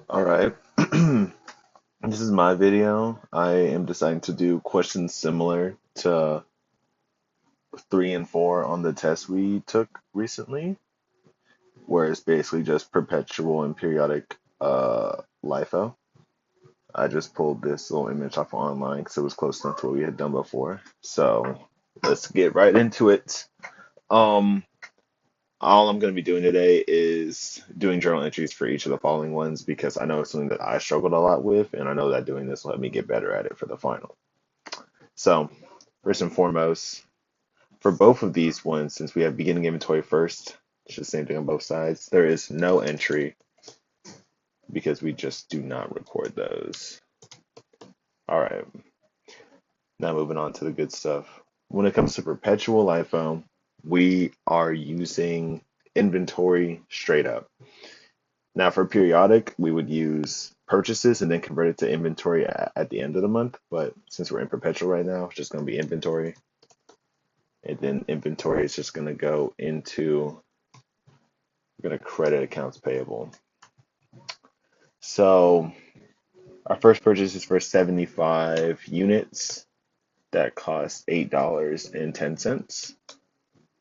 All right. This is my video. I am deciding to do questions similar to 3 and 4 on the test we took recently, where it's basically just perpetual and periodic Lifo. I just pulled this little image off online because it was close enough to what we had done before. So let's get right into it. Um, all I'm going to be doing today is doing journal entries for each of the following ones because I know it's something that I struggled a lot with, and I know that doing this will let me get better at it for the final. So, first and foremost, for both of these ones, since we have beginning inventory first, it's the same thing on both sides, there is no entry because we just do not record those. All right, now moving on to the good stuff. When it comes to perpetual Lifo, we are using inventory straight up. Now, for periodic, we would use purchases and then convert it to inventory at the end of the month. But since we're in perpetual right now, it's just going to be inventory. And then inventory is just going to go into, we're going to credit accounts payable. So our first purchase is for 75 units that cost $8.10.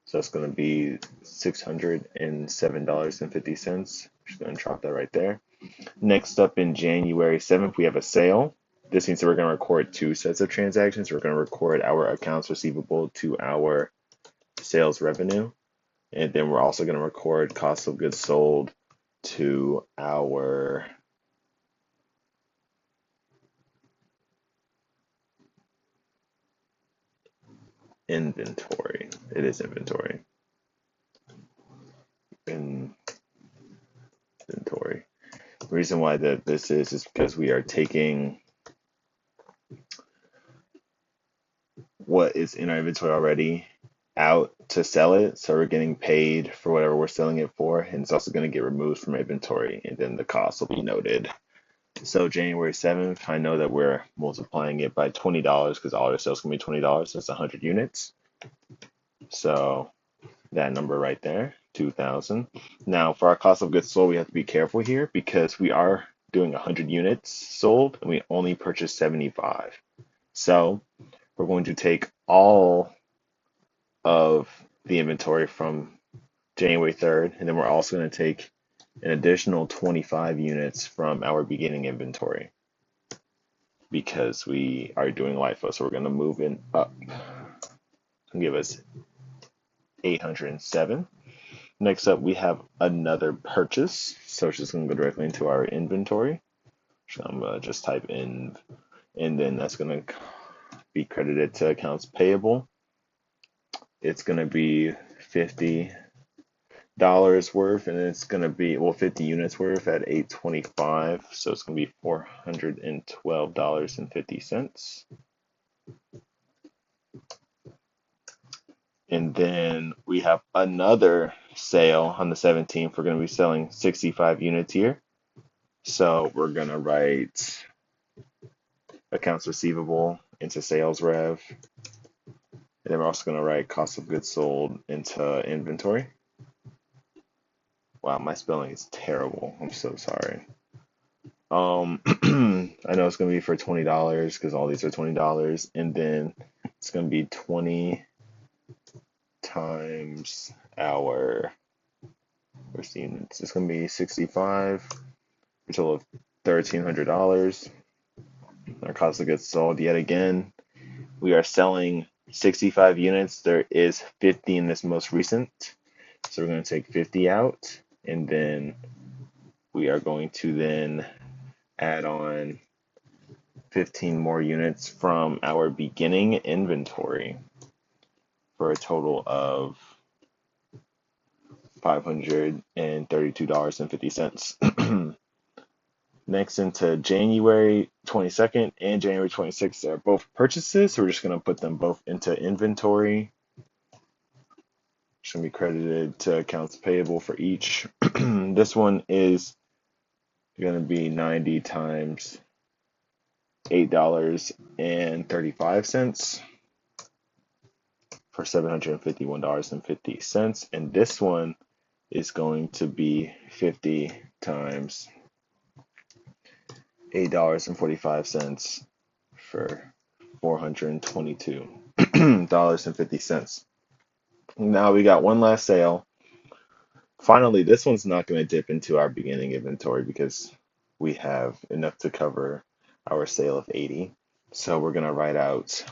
So it's going to be $607.50. Just going to drop that right there. Next up in January 7th, we have a sale. This means that we're going to record two sets of transactions. We're going to record our accounts receivable to our sales revenue. And then we're also going to record cost of goods sold to our inventory. It is inventory. Inventory. The reason why this is because we are taking what is in our inventory already out to sell it. So we're getting paid for whatever we're selling it for. And it's also going to get removed from inventory. And then the cost will be noted. So January 7th, I know that we're multiplying it by $20 because all our sales can be $20. That's 100 units. So that number right there, 2,000. Now for our cost of goods sold, we have to be careful here because we are doing 100 units sold and we only purchased 75. So we're going to take all of the inventory from January 3rd, and then we're also going to take an additional 25 units from our beginning inventory because we are doing LIFO. So we're going to move in up and give us 807. Next up, we have another purchase. So it's just going to go directly into our inventory. So I'm going to just type in, and then that's going to be credited to accounts payable. It's going to be $50 worth, and it's going to be, well, 50 units worth at 825. So it's going to be $412.50. And then we have another sale on the 17th. We're going to be selling 65 units here. So we're going to write accounts receivable into sales rev. And then we're also going to write cost of goods sold into inventory. Wow, my spelling is terrible. I'm so sorry. I know it's going to be for $20 because all these are $20. And then it's going to be 20 times our units. It's going to be 65, a total of $1,300. Our cost of goods sold, yet again, we are selling 65 units. There is 50 in this most recent. So we're going to take 50 out, and then we are going to then add on 15 more units from our beginning inventory for a total of $532.50. Next, into January 22nd and January 26th are both purchases, so we're just going to put them both into inventory. It's going to be credited to accounts payable for each. This one is going to be 90 times $8.35 for $751.50. And this one is going to be 50 times $8.45 for $422.50. Now we got one last sale. Finally, this one's not going to dip into our beginning inventory because we have enough to cover our sale of 80. So we're going to write out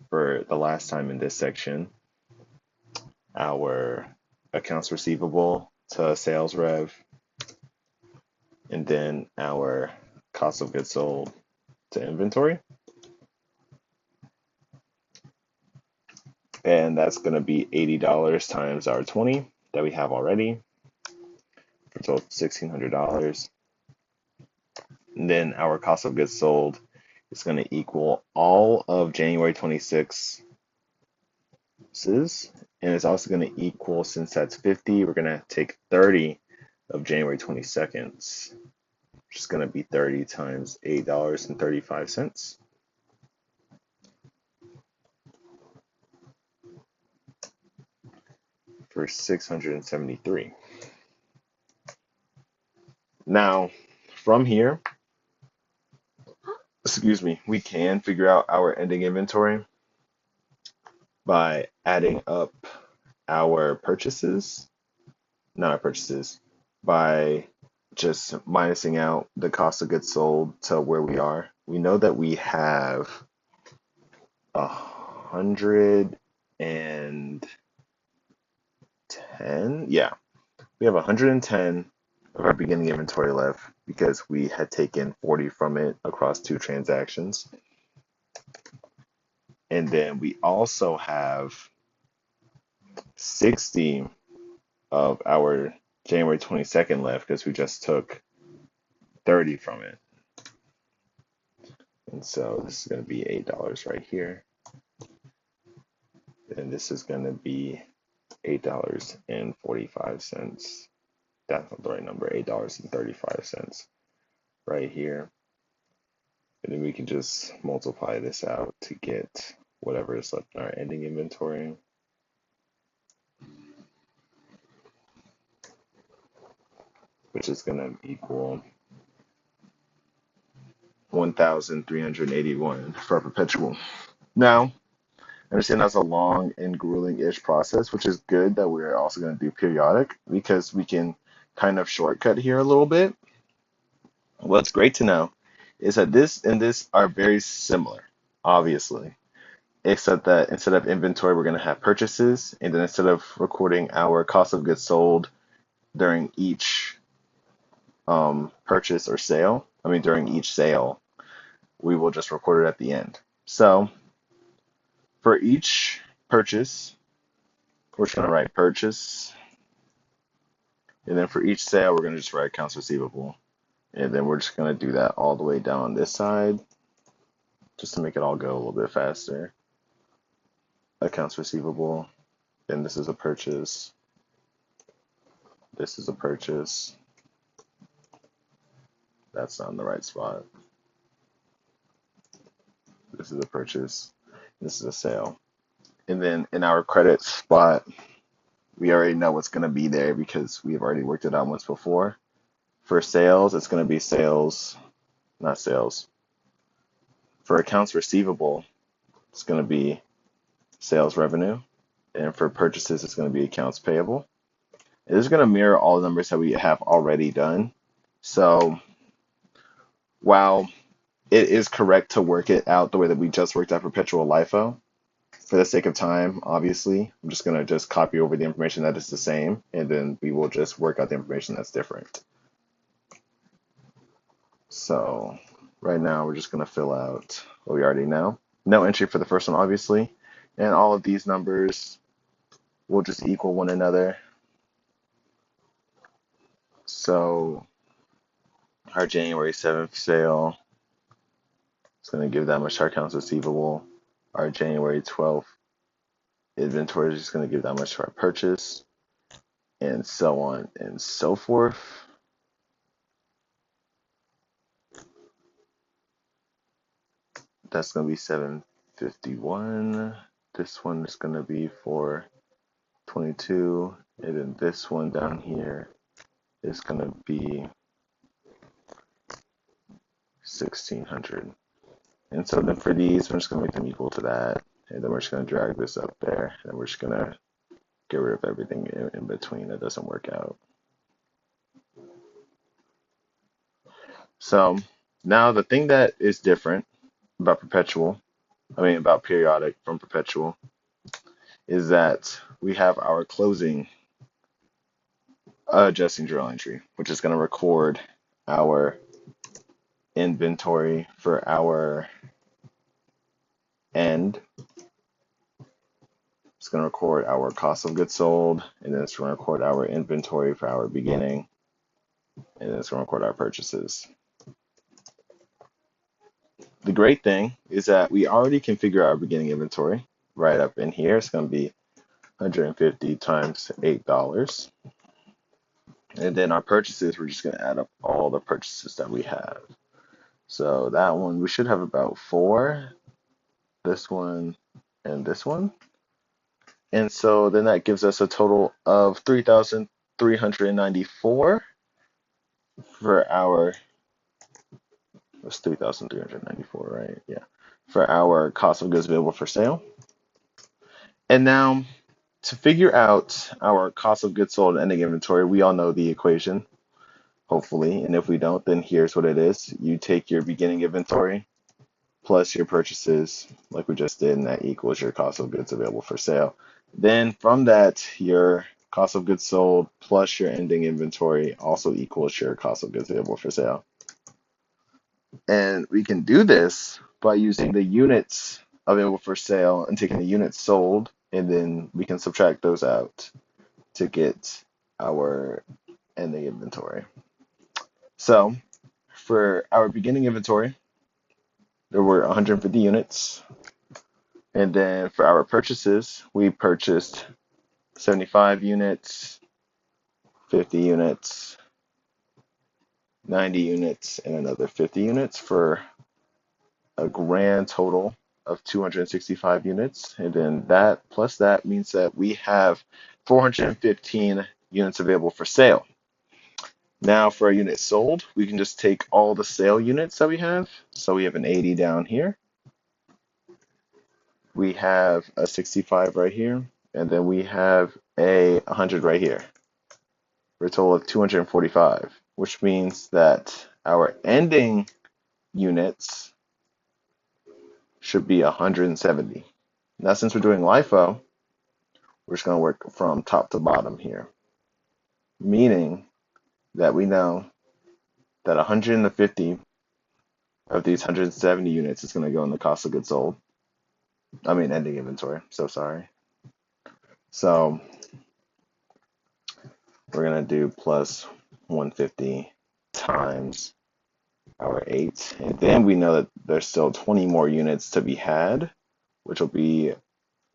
for the last time in this section our accounts receivable to sales rev, and then our cost of goods sold to inventory. And that's going to be $80 times our 20 that we have already for a total of $1,600. And then our cost of goods sold is going to equal all of January 26's, and it's also going to equal, since that's 50, we're going to take 30 of January 22nd's, which is going to be 30 times $8.35 for 673. Now, from here, we can figure out our ending inventory by adding up our purchases, not our purchases, by just minusing out the cost of goods sold to where we are. We know that we have 110. Yeah, we have 110 of our beginning inventory left because we had taken 40 from it across 2 transactions. And then we also have 60 of our January 22nd left because we just took 30 from it. And so this is going to be $8 right here. And this is going to be $8.45. That's not the right number, $8.35 right here. And then we can just multiply this out to get whatever is left in our ending inventory. Which is going to equal 1,381 for perpetual. Now, I understand that's a long and grueling-ish process, which is good that we're also going to do periodic because we can kind of shortcut here a little bit. What's great to know is that this and this are very similar, obviously, except that instead of inventory, we're going to have purchases, and then instead of recording our cost of goods sold during each purchase or sale, during each sale, we will just record it at the end. So for each purchase, we're just going to write purchase. And then for each sale, we're going to just write accounts receivable. And then we're just going to do that all the way down this side just to make it all go a little bit faster. Accounts receivable. And this is a purchase. This is a purchase. That's not in the right spot. This is a purchase. This is a sale. And then in our credit spot, we already know what's going to be there because we have already worked it out once before. For sales, it's going to be sales, not sales. For accounts receivable, it's going to be sales revenue. And for purchases, it's going to be accounts payable. It is going to mirror all the numbers that we have already done. So while it is correct to work it out the way that we just worked out perpetual Lifo, for the sake of time, obviously, I'm just going to just copy over the information that is the same, and then we will just work out the information that's different. So right now, we're just going to fill out what we already know. No entry for the first one, obviously, and all of these numbers will just equal one another. So our January 7th sale is going to give that much to our accounts receivable. Our January 12th inventory is just going to give that much to our purchase, and so on and so forth. That's going to be 751. This one is going to be 422, and then this one down here is going to be 1600. And so then for these, we're just going to make them equal to that. And then we're just going to drag this up there. And we're just going to get rid of everything in between that doesn't work out. So now the thing that is different about about periodic from perpetual, is that we have our closing adjusting journal entry, which is going to record our inventory for our end. It's going to record our cost of goods sold, and then it's going to record our inventory for our beginning, and then it's going to record our purchases. The great thing is that we already configure our beginning inventory right up in here. It's going to be 150 times $8. And then our purchases, we're just going to add up all the purchases that we have. So that one, we should have about 4, this one, and this one. And so then that gives us a total of 3,394 for our, that's 3,394, right? Yeah. For our cost of goods available for sale. And now to figure out our cost of goods sold and ending inventory, we all know the equation, hopefully. And if we don't, then here's what it is. You take your beginning inventory plus your purchases, like we just did, and that equals your cost of goods available for sale. Then from that, your cost of goods sold plus your ending inventory also equals your cost of goods available for sale. And we can do this by using the units available for sale and taking the units sold, and then we can subtract those out to get our ending inventory. So for our beginning inventory, there were 150 units. And then for our purchases, we purchased 75 units, 50 units, 90 units, and another 50 units for a grand total of 265 units. And then that plus that means that we have 415 units available for sale. Now for a unit sold, we can just take all the sale units that we have. So we have an 80 down here. We have a 65 right here. And then we have a 100 right here for a total of 245, which means that our ending units should be 170. Now, since we're doing LIFO, we're just going to work from top to bottom here, meaning that we know that 150 of these 170 units is going to go in the cost of goods sold. I mean, ending inventory. So sorry. So we're going to do plus 150 times our 8. And then we know that there's still 20 more units to be had, which will be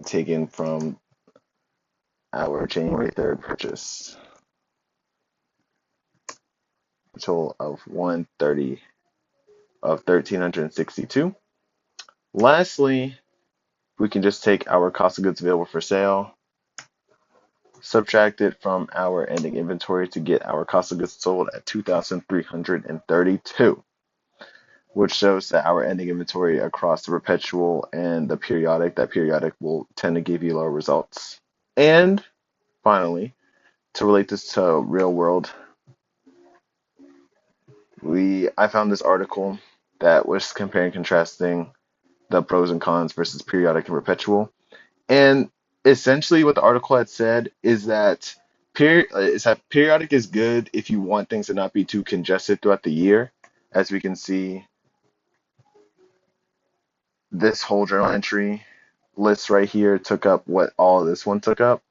taken from our January 3rd purchase. A total of 1,362. Lastly, we can just take our cost of goods available for sale, subtract it from our ending inventory to get our cost of goods sold at 2,332, which shows that our ending inventory across the perpetual and the periodic, that periodic will tend to give you lower results. And finally, to relate this to real world, I found this article that was comparing and contrasting the pros and cons versus periodic and perpetual. And essentially what the article had said is that periodic is good if you want things to not be too congested throughout the year. As we can see, this whole journal entry list right here took up what all of this one took up.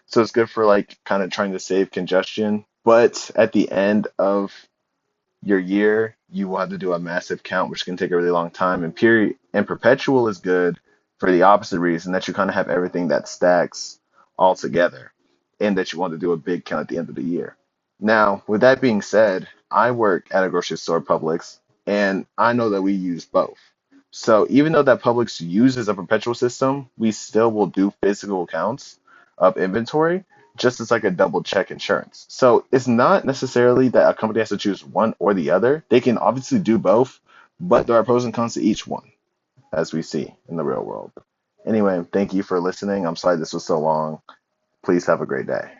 So it's good for like kind of trying to save congestion. But at the end of your year, you will have to do a massive count, which can take a really long time. And perpetual is good for the opposite reason, that you kind of have everything that stacks all together, and that you want to do a big count at the end of the year. Now, with that being said, I work at a grocery store, Publix, and I know that we use both. So even though that Publix uses a perpetual system, we still will do physical counts of inventory just as like a double check insurance. So it's not necessarily that a company has to choose one or the other. They can obviously do both, But there are pros and cons to each one, as we see in the real world. Anyway, thank you for listening. I'm sorry this was so long. Please have a great day.